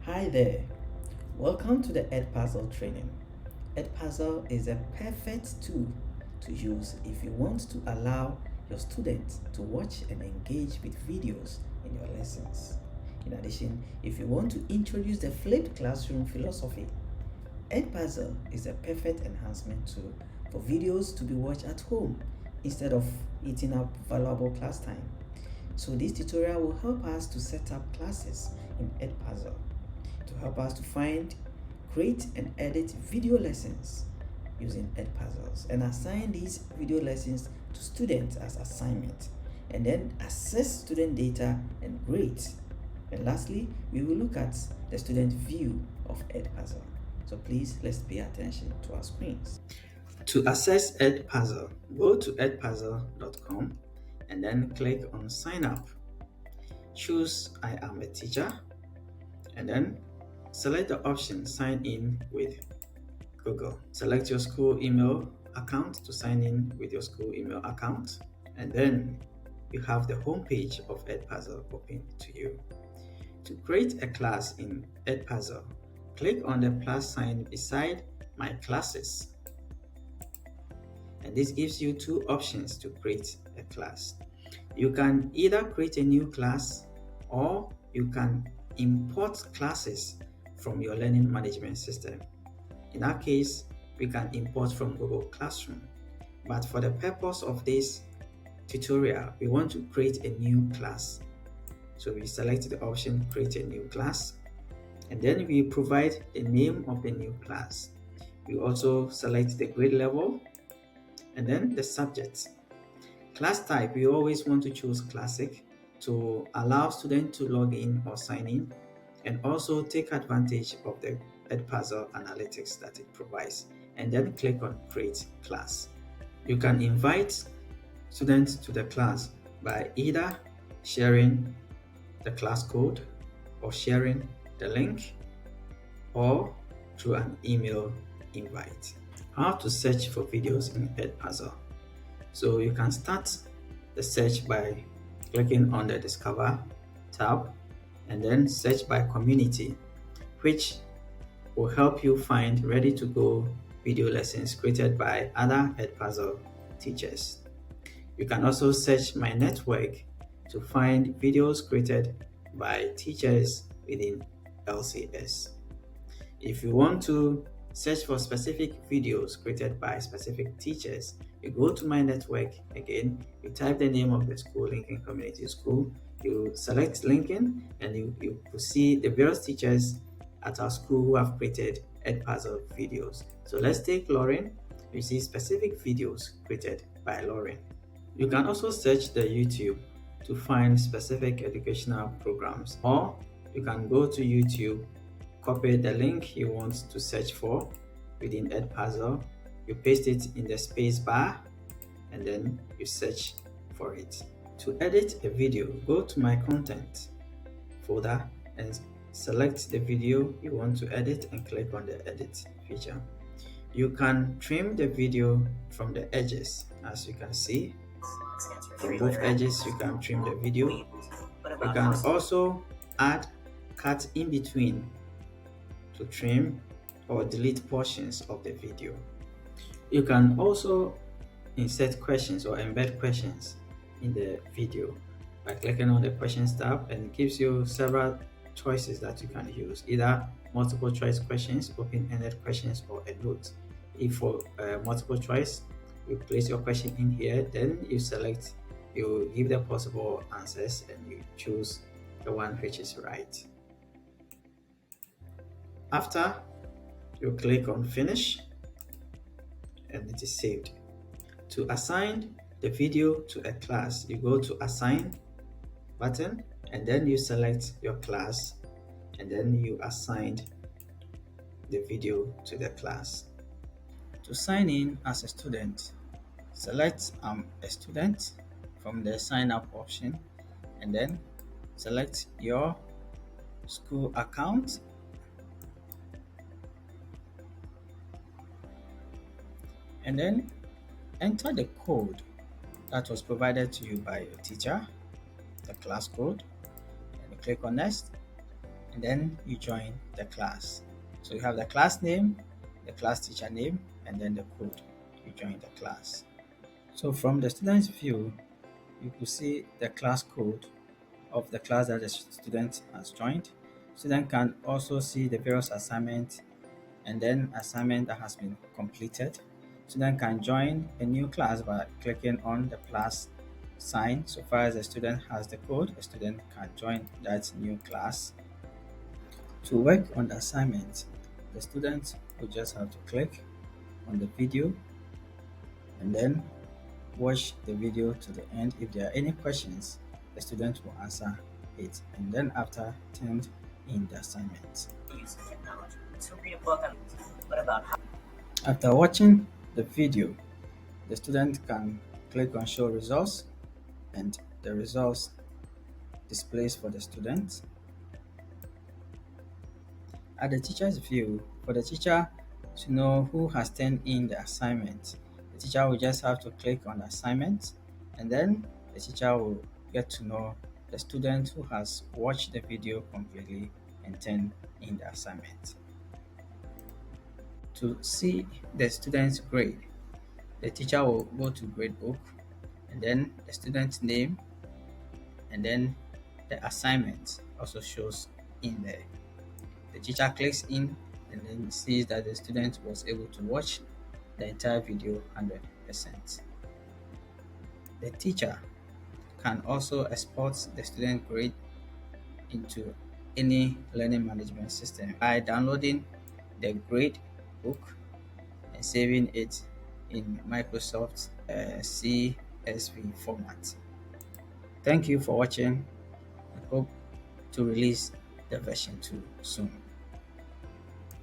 Hi there, welcome to the Edpuzzle training. Edpuzzle is a perfect tool to use if you want to allow your students to watch and engage with videos in your lessons. In addition, if you want to introduce the flipped classroom philosophy, Edpuzzle is a perfect enhancement tool for videos to be watched at home instead of eating up valuable class time. So this tutorial will help us to set up classes in Edpuzzle to help us to find, create and edit video lessons using Edpuzzles and assign these video lessons to students as assignment and then assess student data and grades. And lastly, we will look at the student view of Edpuzzle. So please, let's pay attention to our screens. To access Edpuzzle, go to edpuzzle.com and then click on sign up. Choose I am a teacher and then select the option sign in with Google. Select your school email account to sign in with your school email account, and then you have the home page of Edpuzzle open to you. To create a class in Edpuzzle, click on the plus sign beside My Classes. And this gives you two options to create a class. You can either create a new class or you can import classes from your learning management system. In our case, we can import from Google Classroom. But for the purpose of this tutorial, we want to create a new class. So we select the option create a new class and then we provide the name of the new class. We also select the grade level and then the subject. Class type, we always want to choose classic to allow students to log in or sign in and also take advantage of the Edpuzzle analytics that it provides, and then click on create class. You can invite students to the class by either sharing the class code or sharing the link or through an email invite. How to search for videos in Edpuzzle. So you can start the search by clicking on the Discover tab and then search by community, which will help you find ready-to-go video lessons created by other Edpuzzle teachers. You can also search My Network to find videos created by teachers within LCS. If you want to search for specific videos created by specific teachers, you go to My Network again, you type the name of the school, Lincoln Community School, you select Lincoln, and you will see the various teachers at our school who have created Edpuzzle videos. So let's take Lauren. You see specific videos created by Lauren. You can also search the YouTube to find specific educational programs, or you can go to YouTube, copy the link you want to search for within Edpuzzle, you paste it in the space bar, and then you search for it. To edit a video, go to My Content folder and select the video you want to edit and click on the edit feature. You can trim the video from the edges. As you can see, from both edges you can trim the video. You can also add cut in between to trim or delete portions of the video. You can also insert questions or embed questions in the video by clicking on the questions tab, and it gives you several choices that you can use, either multiple choice questions, open-ended questions, or a note. If for multiple choice, you place your question in here, then you give the possible answers and you choose the one which is right. After, you click on finish and it is saved. To assign the video to a class, you go to assign button and then you select your class and then you assign the video to the class. To sign in as a student, select a student from the sign up option and then select your school account and then enter the code that was provided to you by your teacher, the class code, and you click on next. and then you join the class. So you have the class name, the class teacher name, and then the code. You join the class. So from the student's view, you could see the class code of the class that the student has joined. Student can also see the various assignments and then assignment that has been completed. Student can join a new class by clicking on the plus sign. So far as the student has the code, the student can join that new class. To work on the assignment, the student will just have to click on the video and then watch the video to the end. If there are any questions, the student will answer it, and then after turn in the assignment. Use technology to read a book. What about after watching the video, the student can click on show results and the results displays for the student. At the teacher's view, for the teacher to know who has turned in the assignment, the teacher will just have to click on the assignment and then the teacher will get to know the student who has watched the video completely and turned in the assignment. To see the student's grade, the teacher will go to gradebook and then the student's name and then the assignment also shows in there. The teacher clicks in and then sees that the student was able to watch the entire video 100%. The teacher can also export the student grade into any learning management system by downloading the grade book and saving it in Microsoft CSV format. Thank you for watching. I hope to release the version 2 soon.